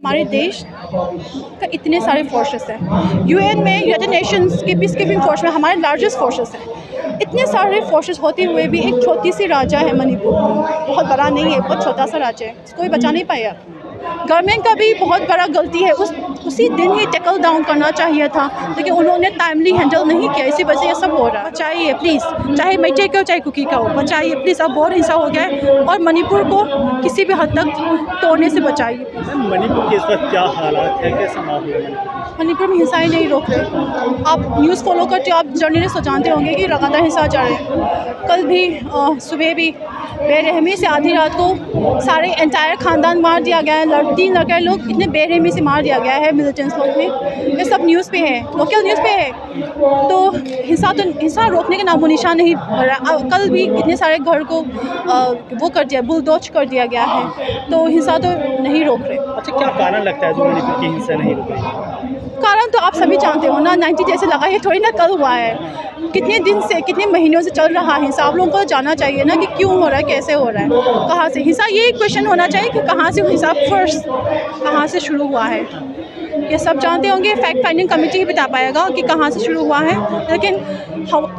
हमारे देश का इतने सारे फोर्सेस हैं। यूएन में, यूनाइटेड नेशंस के पीस कीपिंग फोर्स में हमारे लार्जेस्ट फोर्सेस हैं। इतने सारे फोर्सेस होते हुए भी एक छोटी सी राज्य है मणिपुर, बहुत बड़ा नहीं है, बहुत छोटा सा राज्य है, कोई बचा नहीं पाया। गवर्नमेंट का भी बहुत बड़ा गलती है, उसी दिन ही टैकल डाउन करना चाहिए था, लेकिन उन्होंने टाइमली हैंडल नहीं किया, इसी वजह से ये सब हो रहा है। बचाइए प्लीज़, चाहे मैटे का हो चाहे कुकी का हो, बचाइए प्लीज़। अब बहुत हिंसा हो गया है और मणिपुर को किसी भी हद तक तोड़ने से बचाइए। मणिपुर के इस वक्त क्या हालात है, कैसा माहौल है मणिपुर में हिंसाएं नहीं रोक रहे। आप न्यूज़ फॉलो करते हो, आप जर्नलिस्ट तो जानते होंगे कि लगातार हिंसा चल रही है। कल भी सुबह भी बेरहमी से आधी रात को सारे एंटायर ख़ानदान मार दिया गया है। 3 लड़के लोग इतने बेरहमी से मार दिया गया है मिलिटेंट्स लोग में। ये सब न्यूज़ पे है, लोकल न्यूज़ पे है। तो हिंसा रोकने का नामो निशान नहीं रहा। कल भी इतने सारे घर को वो कर दिया, बुलडोज कर दिया गया है। तो हिंसा तो नहीं रोक रहे। अच्छा, क्या कारण लगता है जो मणिपुर की हिंसा नहीं रुक रही? कारण तो आप सभी जानते हो ना, 90 डेज से लगा है, थोड़ी ना कल हुआ है। कितने दिन से, कितने महीनों से चल रहा है हिंसा। आप लोगों को जानना चाहिए ना कि क्यों हो रहा है, कैसे हो रहा है, कहाँ से हिंसा। ये क्वेश्चन होना चाहिए कि कहाँ से हिंसा फर्स्ट कहाँ से शुरू हुआ है। ये सब जानते होंगे, फैक्ट फाइंडिंग कमेटी ही बता पाएगा कि कहाँ से शुरू हुआ है। लेकिन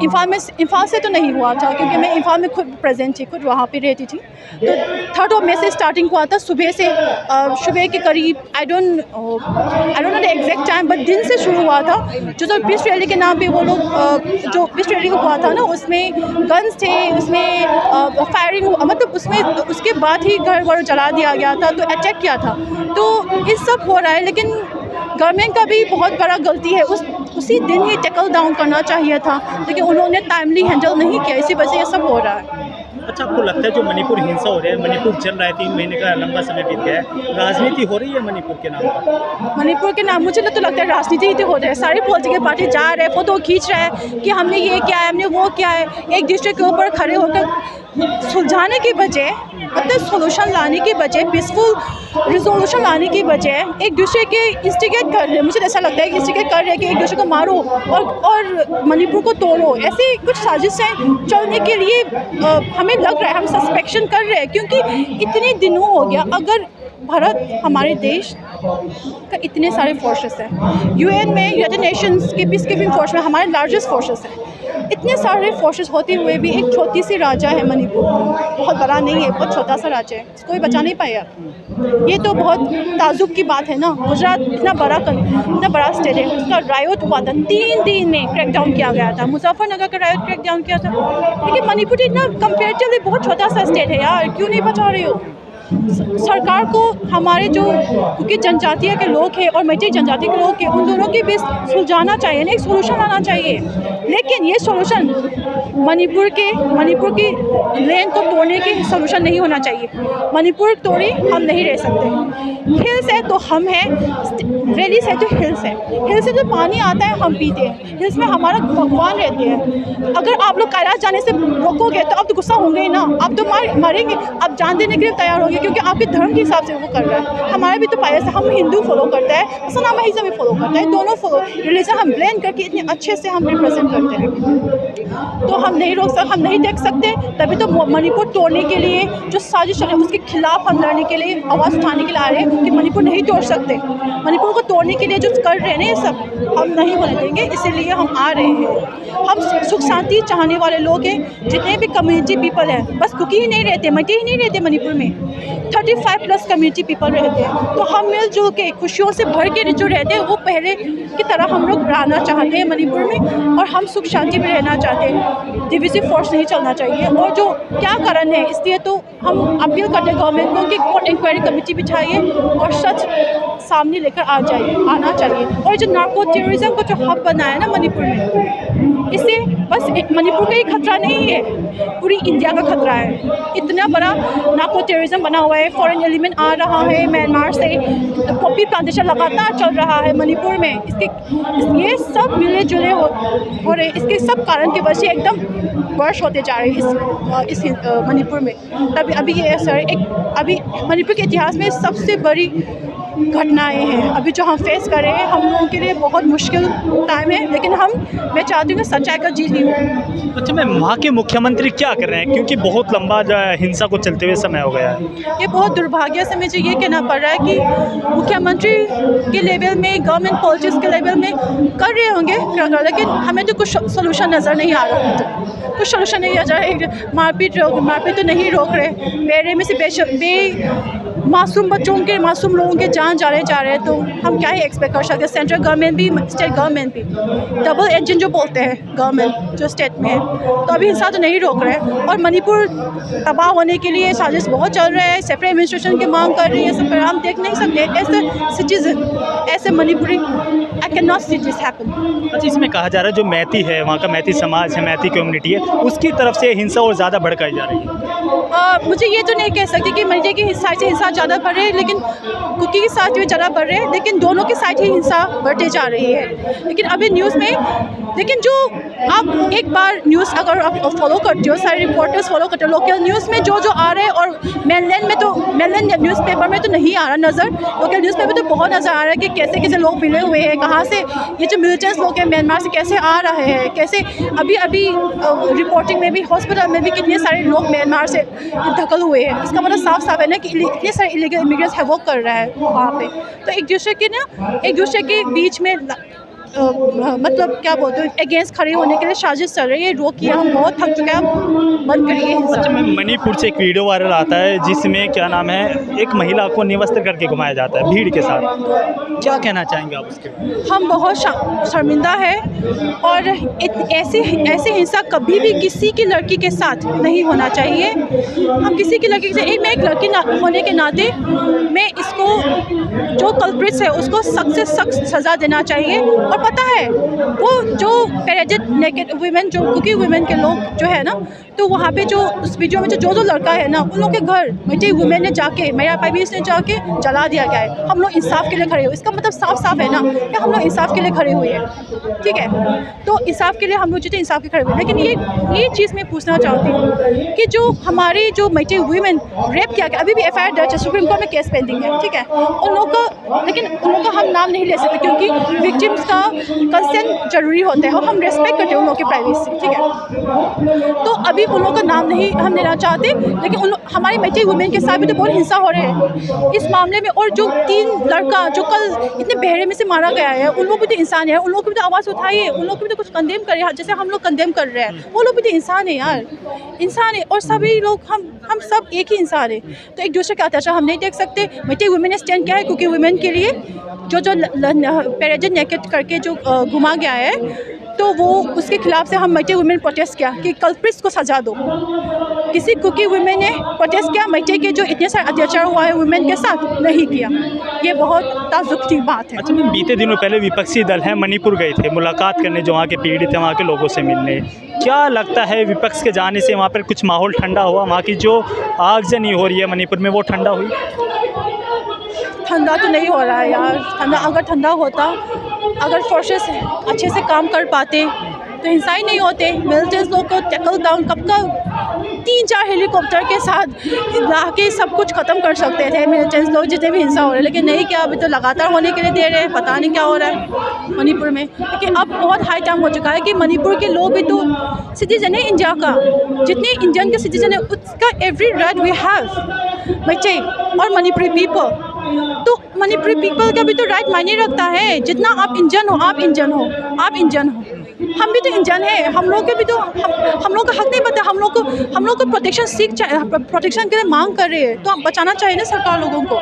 इम्फाल से तो नहीं हुआ था, क्योंकि मैं इम्फाल में खुद प्रेजेंट थी, खुद वहाँ पे रहती थी। तो 3 मई से स्टार्टिंग हुआ था, सुबह से सुबह के करीब I don't know the exact time, but दिन से शुरू हुआ था। जो पीस रैली के नाम पे वो लोग जो पीस रैली हुआ था ना, उसमें गन्स थे, उसमें फायरिंग, मतलब उसमें उसके बाद ही घर वर जला दिया गया था, तो अटैक किया था। तो ये सब हो रहा है, लेकिन गवर्नमेंट का भी बहुत बड़ा गलती है। उसी दिन ही टैकल डाउन करना चाहिए था, लेकिन उन्होंने टाइमली हैंडल नहीं किया, इसी वजह से ये सब हो रहा है। अच्छा, आपको लगता है जो मणिपुर हिंसा हो रही है, मणिपुर चल रहा है, 3 महीने का लंबा समय बीत गया है, राजनीति हो रही है मणिपुर के नाम पर? मणिपुर के नाम, मुझे तो लगता है राजनीति ही तो हो रहा है। सारी पॉलिटिकल पार्टी जा रहे हैं, फोटो खींच रहे हैं कि हमने ये किया है, हमने वो किया है। एक दूसरे के ऊपर खड़े होकर सुलझाने की बजाय, मतलब सोल्यूशन लाने की बजाय, पीसफुल रिजोल्यूशन लाने की बजाय एक दूसरे के इंस्टिगेट कर रहे हैं। मुझे ऐसा लगता है कि इंस्टिगेट कर रहे हैं कि एक दूसरे को मारो और मणिपुर को तोड़ो। ऐसी कुछ साजिशें चलने के लिए हमें लग रहा है, हम सस्पेक्शन कर रहे हैं, क्योंकि इतने दिनों हो गया। अगर भारत, हमारे देश का इतने सारे फोर्सेस हैं। यूएन में, यूनाइटेड नेशंस के पीस कीपिंग फोर्स में हमारे लार्जेस्ट फोर्सेस हैं। इतने सारे फोर्सेस होते हुए भी एक छोटी सी राज्य है मणिपुर, बहुत बड़ा नहीं है, बहुत छोटा सा राज्य है, कोई बचा नहीं पाया। ये तो बहुत ताजुब की बात है ना। गुजरात इतना बड़ा स्टेट है, उसका रायोट हुआ था, 3 दिन में क्रैकडाउन किया गया था। मुजफ्फरनगर का रायोट क्रैकडाउन किया था। लेकिन मणिपुर इतना कंपेरेटिवली बहुत छोटा सा स्टेट है यार, क्यों नहीं बचा रहे हो? सरकार को हमारे जो क्योंकि जनजातीय के लोग हैं और मैत्री जनजाति के लोग हैं, उन दोनों के बीच सुलझाना चाहिए ना, एक सोल्यूशन लाना चाहिए। लेकिन ये सोल्यूशन मणिपुर की लैंड को तोड़ने के सोल्यूशन नहीं होना चाहिए। मणिपुर तोड़े हम नहीं रह सकते। हिल्स है तो हम हैं, वैलीज है तो हिल्स है। हिल्स से जो पानी आता है हम पीते हैं, हिल्स में हमारा भगवान रहते हैं। अगर आप लोग कैलाश जाने से रोकोगे तो आप तो गुस्सा होंगे ही ना, आप तो मरेंगे, आप जान देने के लिए तैयार होंगे, क्योंकि आपके धर्म के हिसाब से वो कर रहा है। हमारे भी तो पाया से हम हिंदू फॉलो करते हैं, सनातन भी फॉलो करता है, दोनों फॉलो रिलीजन हम ब्लेंड करके इतने अच्छे से हम रिप्रेजेंट करते हैं। तो हम नहीं रोक सकते, हम नहीं देख सकते। तभी तो मणिपुर तोड़ने के लिए जो साजिश है उसके खिलाफ हम लड़ने के लिए, आवाज़ उठाने के लिए आ रहे हैं कि मणिपुर नहीं तोड़ सकते। मणिपुर को तोड़ने के लिए जो कर रहे हैं ना, ये सब हम नहीं होने देंगे, इसीलिए हम आ रहे हैं। हम सुख शांति चाहने वाले लोग हैं, जितने भी कम्युनिटी पीपल हैं। बस कुकी ही नहीं रहते, मटी ही नहीं रहते मणिपुर में, 35+ कम्युनिटी पीपल रहते हैं। तो हम मिलजुल के खुशियों से भर के जो रहते हैं, वो पहले की तरह हम लोग रहना चाहते हैं मणिपुर में, और हम सुख शांति में रहना चाहते हैं। डिविजिव फोर्स नहीं चलना चाहिए। और जो क्या कारण है, इसलिए तो हम अपील करते हैं गवर्नमेंट को कि कोर्ट इंक्वायरी कमेटी बिठाइए और सच सामने लेकर आना चाहिए। और जो नार्को टेररिज्म को जो हब बनाया है ना मणिपुर में, इससे बस मणिपुर का ही खतरा नहीं है, पूरी इंडिया का खतरा है। इतना बड़ा नार्को टेररिज्म बना हुआ है, फॉरेन एलिमेंट आ रहा है म्यांमार से, पॉपी प्लांटेशन लगातार चल रहा है मणिपुर में। ये सब मिले जुले हो रहे, इसके सब कारण की वजह से एकदम वर्ष होते जा रहे हैं इस मणिपुर में। तभी अभी ये सर अभी मणिपुर के इतिहास में सबसे बड़ी घटनाएं हैं अभी जो हम फेस कर रहे हैं, हम लोगों के लिए बहुत मुश्किल टाइम है, लेकिन मैं चाहती हूँ कि सच्चाई का जीत ही हो। अच्छा मैम, वहाँ के मुख्यमंत्री क्या कर रहे हैं, क्योंकि बहुत लंबा जो है हिंसा को चलते हुए समय हो गया है। ये बहुत दुर्भाग्य से मुझे ये कहना पड़ रहा है कि मुख्यमंत्री के लेवल में, गवर्नमेंट पॉलिटिक्स के लेवल में कर रहे होंगे, लेकिन हमें तो कुछ सोल्यूशन नज़र नहीं आ रहा, कुछ सोल्यूशन नहीं आ रहा है। मारपीट तो नहीं रोक रहे, बेरे में से मासूम बच्चों के, मासूम लोगों के जान जा रहे हैं, तो हम क्या ही एक्सपेक्ट कर सकते हैं। सेंट्रल गवर्नमेंट भी, स्टेट गवर्नमेंट भी, डबल इंजन जो बोलते हैं गवर्नमेंट जो स्टेट में है, तो अभी हिंसा तो नहीं रोक रहे हैं। और मणिपुर तबाह होने के लिए साजिश बहुत चल रहा है, सेपरेट एडमिनिस्ट्रेशन की मांग कर रही है, सब पर हम देख नहीं सकते ऐसे सिटीजन, ऐसे Manipuri, I can not see this happen. अच्छा, इसमें कहा जा रहा है जो मैती है, वहाँ का मैती समाज है, मैती कम्युनिटी है, उसकी तरफ से हिंसा और ज़्यादा भड़काई जा रही है। मुझे ये तो नहीं कह सकती कि मणिपुर की साइड से हिंसा ज़्यादा बढ़ रही है, लेकिन कुकी की साइड में ज़्यादा बढ़ रहे हैं, लेकिन दोनों की साइड ही हिंसा बढ़ते जा रही है। लेकिन अभी न्यूज़ में, लेकिन जो आप एक बार न्यूज़ अगर आप फॉलो करते हो, सारे रिपोर्टर्स फॉलो करते हो, लोकल न्यूज़ में जो आ रहे हैं, और मेनलैंड में तो, मेनलैंड न्यूज़पेपर में तो नहीं आ रहा नज़र, लोकल न्यूज़पेपर तो बहुत नज़र आ रहा है कि कैसे कैसे लोग मिले हुए हैं, कहाँ से ये जो मिलिटेंट्स लोग हैं म्यांमार से कैसे आ रहे हैं, कैसे अभी रिपोर्टिंग में भी, हॉस्पिटल में भी कितने सारे लोग म्यांमार से धकल हुए हैं। इसका मतलब साफ है ना कि इतने सारे इलीगल इमिग्रेंट्स है वो कर रहा है वहाँ पे। तो एक दूसरे के बीच में मतलब क्या बोलते हैं, अगेंस्ट खड़े होने के लिए साजिश चल रही है। रोकिए, हम बहुत थक चुके हैं, बंद करिए। अच्छा मैम, मणिपुर से एक वीडियो वायरल आता है जिसमें क्या नाम है, एक महिला को निवस्त्र करके घुमाया जाता है भीड़ के साथ, क्या कहना चाहेंगे आप उसके बारे में? मैं बहुत शर्मिंदा है, और ऐसी हिंसा कभी भी किसी की लड़की के साथ नहीं होना चाहिए। हम किसी की लड़की के साथ, मैं एक लड़की होने के नाते मैं इसको, जो कल्प्रिट्स है उसको सख्त से सख्त सज़ा देना चाहिए। और पता है वो जो पैराजिट नेकेड वुमेन, जो कुकी वुमेन के लोग जो है ना, तो वहाँ पे जो उस वीडियो में जो लड़का है ना, उन लोग के घर मिट्टी वुमेन ने जाके, मेरा पाइबीस ने जाके जला दिया गया है। हम लोग इंसाफ के लिए खड़े हो, इसका मतलब साफ है ना कि हम लोग इंसाफ के लिए खड़े हुए हैं, ठीक है। तो इंसाफ के लिए हम लोग जितने इंसाफ के खड़े हुए, लेकिन ये चीज़ मैं पूछना चाहती हूँ कि जो हमारी जो मिट्टी वुमेन रेप किया गया, अभी भी FIR दर्ज है, सुप्रीम कोर्ट में केस पेंडिंग है, ठीक है। उन लोग का, लेकिन उन लोग का हम नाम नहीं ले सकते क्योंकि विक्टिम्स का कंसेंट जरूरी होता है, और हम रेस्पेक्ट करते हैं उन लोग की प्राइवेसी, ठीक है। तो अभी उन लोग का नाम नहीं हम लेना चाहते, लेकिन हमारी मिट्टी वुमेन के साथ भी तो बहुत हिंसा हो रहे हैं इस मामले में। और जो 3 लड़का जो कल इतने बहरे में से मारा गया है, उन लोग भी तो इंसान है, उन लोग की भी तो आवाज़ उठाइए, उन लोग की भी तो कुछ कंडेम करिए, जैसे हम लोग कंडेम कर रहे हैं, वो लोग भी तो इंसान है यार, इंसान है। और सभी लोग, हम सब एक ही इंसान है, तो एक दूसरे का अत्याचार हम नहीं देख सकते। मिट्टी वुमेन ने स्टैंड किया है क्योंकि वुमेन के लिए जो पैराजिट नेकेड करके जो घुमा गया है, तो वो उसके खिलाफ से हम मिट्टी वुमेन प्रोटेस्ट किया कि कल्प्रिट्स को सजा दो। किसी कुकी वुमेन ने प्रोटेस्ट किया, मिट्टी के जो इतने सारे अत्याचार हुआ है वुमेन के साथ, नहीं किया। ये बहुत ताज्जुब की बात है। अच्छा मैम, बीते दिनों पहले विपक्षी दल हैं मणिपुर गए थे मुलाकात करने, जो वहाँ के पीड़ित हैं वहाँ के लोगों से मिलने, क्या लगता है विपक्ष के जाने से वहाँ पर कुछ माहौल ठंडा हुआ, वहाँ की जो आगजनी हो रही है मणिपुर में वो ठंडा हुई? ठंडा तो नहीं हो रहा है यार, अगर ठंडा होता, अगर फोर्सेस अच्छे से काम कर पाते तो हिंसा ही नहीं होते। मिलिटेंट्स लोग को टैकल डाउन कब का 3-4 हेलीकॉप्टर के साथ ला के सब कुछ ख़त्म कर सकते थे मिलिटेंट्स लोग, जितने भी हिंसा हो रहे हैं, लेकिन नहीं किया। अभी तो लगातार होने के लिए दे रहे हैं, पता नहीं क्या हो रहा है मणिपुर में। लेकिन अब बहुत हाई टाइम हो चुका है कि मणिपुर के लोग भी तो सिटीजन है इंडिया का, जितने इंडियन के सिटीजन है उसका एवरी राइट वी हैव, मिट्टी और मणिपुरी पीपल। तो मणिपुरी पीपल का भी तो राइट मायने रखता है, जितना आप इंडियन हो, आप इंडियन हो, आप इंडियन हो, हम भी तो इंडियन है। हम लोग के भी तो हम लोग का हक नहीं बनता। हम लोग को प्रोटेक्शन के लिए मांग कर रहे हैं, तो हम बचाना चाहिए ना सरकार लोगों को।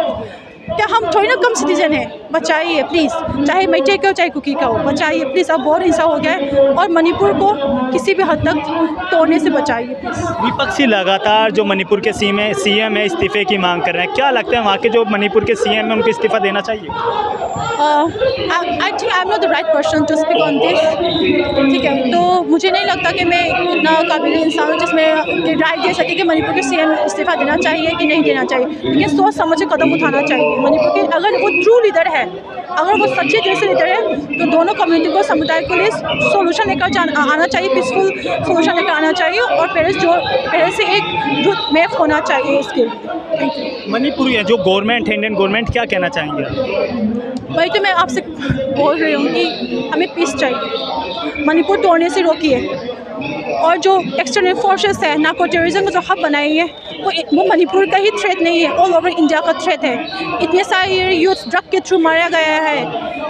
क्या हम थोड़ी ना कम सिटीजन है? बचाइए प्लीज़, चाहे मिट्टी का हो चाहे कुकी का हो, बचाइए प्लीज़। अब बहुत हिंसा हो गया है और मणिपुर को किसी भी हद तक तोड़ने से बचाइए प्लीज़। विपक्षी लगातार जो मणिपुर के CM है इस्तीफे की मांग कर रहे हैं, क्या लगता है वहाँ के जो मणिपुर के CM है उनको इस्तीफा देना चाहिए? I think I am not the right person to speak on this, ठीक है। तो मुझे नहीं लगता कि मैं इतना काबिल इंसान हूँ जिसमें राय दे सके कि मणिपुर के CM इस्तीफा देना चाहिए कि नहीं देना चाहिए, लेकिन सोच समझ के कदम उठाना चाहिए। मणिपुर के अगर वो ट्रू लीडर है, अगर वो सच्चे दिल से लीडर है, तो दोनों कम्युनिटी को, समुदाय को लिए सोल्यूशन लेकर आना चाहिए, पीसफुल सोल्यूशन लेकर आना चाहिए, और पेरेंट्स से एक ग्रुप में होना चाहिए इसके लिए। Thank you. मणिपुर या जो गवर्नमेंट है, इंडियन गवर्नमेंट, क्या कहना चाहेंगे? वही तो मैं आपसे बोल रही हूँ कि हमें पीस चाहिए, मणिपुर तोड़ने से रोकिए। और जो एक्सटर्नल फोर्सेस है, नार्को टेररिज्म का जो हब बनाई है, वो मणिपुर का ही थ्रेट नहीं है, ऑल ओवर इंडिया का थ्रेट है। इतने सारे यूथ ड्रग के थ्रू मारा गया है,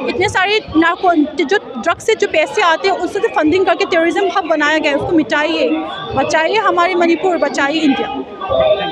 इतने सारे नार्को जो ड्रग से जो पैसे आते हैं उससे फंडिंग करके टेररिज्म हब बनाया गया है। उसको मिटाइए, बचाइए हमारे मणिपुर, बचाइए इंडिया।